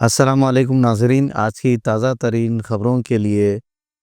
السلام علیکم ناظرین، آج کی تازہ ترین خبروں کے لیے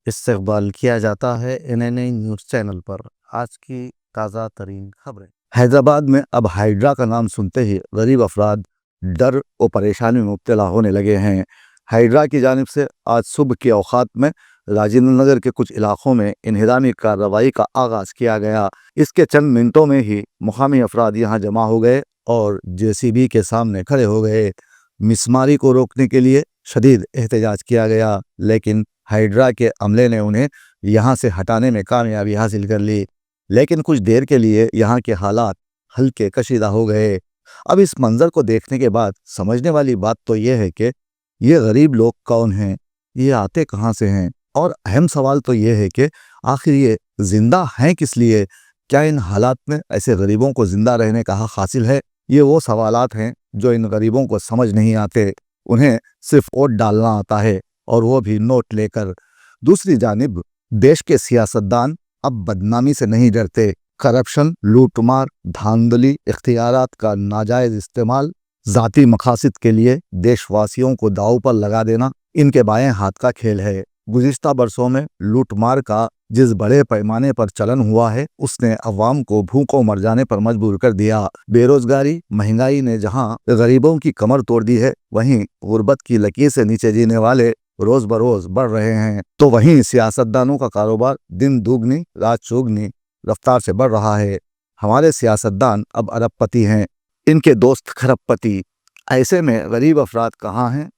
استقبال کیا جاتا ہے NNA نیوز چینل پر۔ آج کی تازہ ترین خبریں۔ حیدرآباد میں اب ہائیڈرا کا نام سنتے ہی غریب افراد ڈر و پریشانی میں مبتلا ہونے لگے ہیں۔ ہائیڈرا کی جانب سے آج صبح کے اوقات میں راجندر نگر کے کچھ علاقوں میں انہدامی کارروائی کا آغاز کیا گیا۔ اس کے چند منٹوں میں ہی مقامی افراد یہاں جمع ہو گئے اور JCB کے سامنے کھڑے ہو گئے۔ مسماری کو روکنے کے لیے شدید احتجاج کیا گیا، لیکن ہائیڈرا کے عملے نے انہیں یہاں سے ہٹانے میں کامیابی حاصل کر لی۔ لیکن کچھ دیر کے لیے یہاں کے حالات ہلکے کشیدہ ہو گئے۔ اب اس منظر کو دیکھنے کے بعد سمجھنے والی بات تو یہ ہے کہ یہ غریب لوگ کون ہیں، یہ آتے کہاں سے ہیں، اور اہم سوال تو یہ ہے کہ آخر یہ زندہ ہیں کس لیے؟ کیا ان حالات میں ایسے غریبوں کو زندہ رہنے کا حق حاصل ہے؟ یہ وہ سوالات ہیں جو ان غریبوں کو سمجھ نہیں آتے۔ انہیں صرف ووٹ ڈالنا آتا ہے، اور وہ بھی نوٹ لے کر۔ دوسری جانب دیش کے سیاستدان اب بدنامی سے نہیں ڈرتے۔ کرپشن، لوٹ مار، دھاندلی، اختیارات کا ناجائز استعمال، ذاتی مقاصد کے لیے دیش واسیوں کو داؤ پر لگا دینا ان کے بائیں ہاتھ کا کھیل ہے۔ گزشتہ برسوں میں لوٹ مار کا جس بڑے پیمانے پر چلن ہوا ہے، اس نے عوام کو بھوکوں مر جانے پر مجبور کر دیا۔ بے روزگاری، مہنگائی نے جہاں غریبوں کی کمر توڑ دی ہے، وہیں غربت کی لکیر سے نیچے جینے والے روز بروز بڑھ رہے ہیں۔ تو وہیں سیاستدانوں کا کاروبار دن دوگنی رات چوگنی رفتار سے بڑھ رہا ہے۔ ہمارے سیاستدان اب ارب پتی ہیں، ان کے دوست کھرب پتی۔ ایسے میں غریب افراد کہاں ہیں،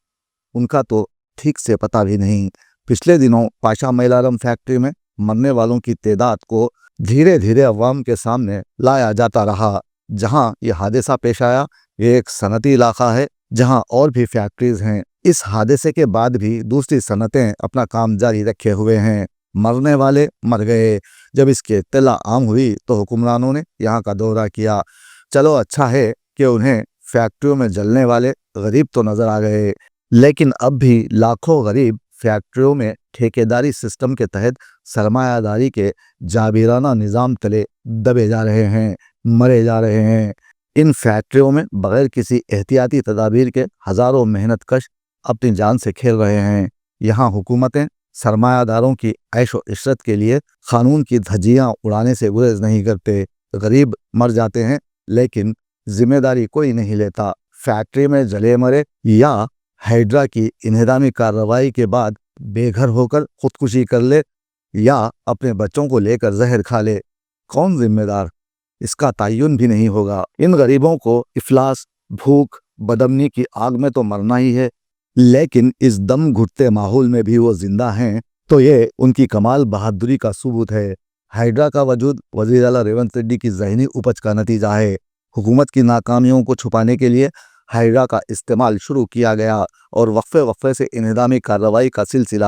ان کا تو ٹھیک سے پتہ بھی نہیں۔ پچھلے دنوں پاشا میلارم فیکٹری میں مرنے والوں کی تعداد کو دھیرے دھیرے عوام کے سامنے لایا جاتا رہا۔ جہاں یہ حادثہ پیش آیا، یہ ایک صنعتی علاقہ ہے جہاں اور بھی فیکٹریز ہیں۔ اس حادثے کے بعد بھی دوسری صنعتیں اپنا کام جاری رکھے ہوئے ہیں۔ مرنے والے مر گئے۔ جب اس کی اطلاع عام ہوئی تو حکمرانوں نے یہاں کا دورہ کیا۔ چلو اچھا ہے کہ انہیں فیکٹریوں میں جلنے والے غریب تو نظر آ گئے، لیکن اب بھی لاکھوں غریب فیکٹریوں میں ٹھیکیداری سسٹم کے تحت سرمایہ داری کے جابرانہ نظام تلے دبے جا رہے ہیں، مرے جا رہے ہیں۔ ان فیکٹریوں میں بغیر کسی احتیاطی تدابیر کے ہزاروں محنت کش اپنی جان سے کھیل رہے ہیں۔ یہاں حکومتیں سرمایہ داروں کی عیش و عشرت کے لیے قانون کی دھجیاں اڑانے سے گریز نہیں کرتے۔ غریب مر جاتے ہیں لیکن ذمہ داری کوئی نہیں لیتا۔ فیکٹری میں جلے مرے یا ہائیڈرا کی انہدامی کارروائی کے بعد بے گھر ہو کر خودکشی کر لے یا اپنے بچوں کو لے کر زہر کھا لے، کون ذمہ دار؟ اس کا تعین بھی نہیں ہوگا۔ ان غریبوں کو افلاس، بھوک، بدامنی کی آگ میں تو مرنا ہی ہے، لیکن اس دم گھٹتے ماحول میں بھی وہ زندہ ہیں تو یہ ان کی کمال بہادری کا ثبوت ہے۔ ہائیڈرا کا وجود وزیر اعلیٰ ریونت ریڈی کی ذہنی اپج کا نتیجہ ہے۔ حکومت کی ناکامیوں کو چھپانے کے لیے ہائیڈرا کا استعمال شروع کیا گیا اور وقفے وقفے سے انہدامی کارروائی کا سلسلہ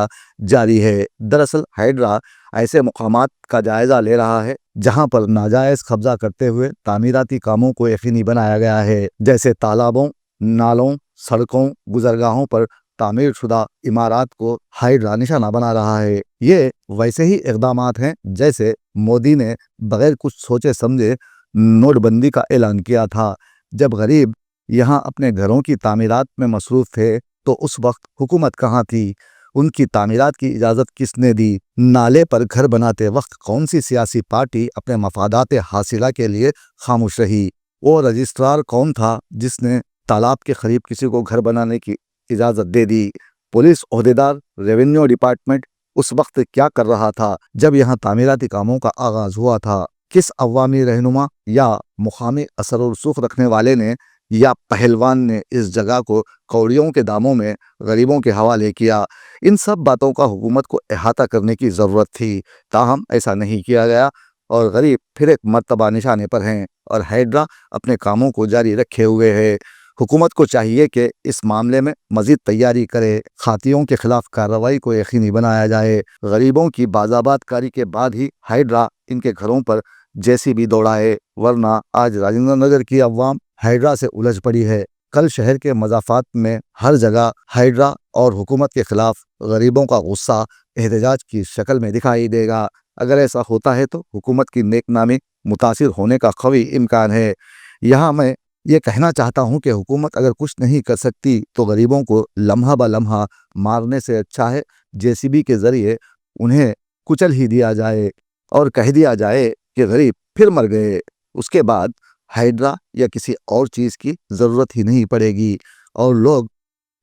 جاری ہے۔ دراصل ہائیڈرا ایسے مقامات کا جائزہ لے رہا ہے جہاں پر ناجائز قبضہ کرتے ہوئے تعمیراتی کاموں کو یقینی بنایا گیا ہے، جیسے تالابوں، نالوں، سڑکوں، گزرگاہوں پر تعمیر شدہ عمارات کو ہائیڈرا نشانہ بنا رہا ہے۔ یہ ویسے ہی اقدامات ہیں جیسے مودی نے بغیر کچھ سوچے سمجھے نوٹ بندی کا اعلان کیا تھا۔ جب غریب یہاں اپنے گھروں کی تعمیرات میں مصروف تھے تو اس وقت حکومت کہاں تھی؟ ان کی تعمیرات کی اجازت کس نے دی؟ نالے پر گھر بناتے وقت کون سی سیاسی پارٹی اپنے مفادات حاصلہ کے لیے خاموش رہی؟ وہ رجسٹرار کون تھا جس نے تالاب کے قریب کسی کو گھر بنانے کی اجازت دے دی؟ پولیس عہدیدار، ریونیو ڈپارٹمنٹ اس وقت کیا کر رہا تھا جب یہاں تعمیراتی کاموں کا آغاز ہوا تھا؟ کس عوامی رہنما یا مقامی اثر و رسوخ رکھنے والے نے یا پہلوان نے اس جگہ کو کوڑیوں کے داموں میں غریبوں کے حوالے کیا؟ ان سب باتوں کا حکومت کو احاطہ کرنے کی ضرورت تھی، تاہم ایسا نہیں کیا گیا اور غریب پھر ایک مرتبہ نشانے پر ہیں اور ہائیڈرا اپنے کاموں کو جاری رکھے ہوئے ہے۔ حکومت کو چاہیے کہ اس معاملے میں مزید تیاری کرے، خاطیوں کے خلاف کارروائی کو یقینی بنایا جائے۔ غریبوں کی بازآباد کاری کے بعد ہی ہائیڈرا ان کے گھروں پر JCB دوڑائے، ورنہ آج راجندر نگر کی عوام ہائیڈرا سے الجھ پڑی ہے۔ کل شہر کے مضافات میں ہر جگہ ہائیڈرا اور حکومت کے خلاف غریبوں کا غصہ احتجاج کی شکل میں دکھائی دے گا۔ اگر ایسا ہوتا ہے تو حکومت کی نیک نامی متاثر ہونے کا قوی امکان ہے۔ یہاں میں یہ کہنا چاہتا ہوں کہ حکومت اگر کچھ نہیں کر سکتی تو غریبوں کو لمحہ بہ لمحہ مارنے سے اچھا ہے JCB کے ذریعے انہیں کچل ہی دیا جائے اور کہہ دیا جائے کہ غریب پھر مر گئے۔ اس کے بعد ہائیڈرا یا کسی اور چیز کی ضرورت ہی نہیں پڑے گی اور لوگ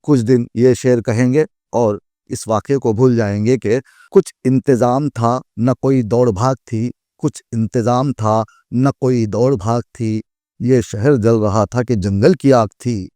کچھ دن یہ شعر کہیں گے اور اس واقعے کو بھول جائیں گے کہ کچھ انتظام تھا نہ کوئی دوڑ بھاگ تھی، کچھ انتظام تھا نہ کوئی دوڑ بھاگ تھی، یہ شہر جل رہا تھا کہ جنگل کی آگ تھی۔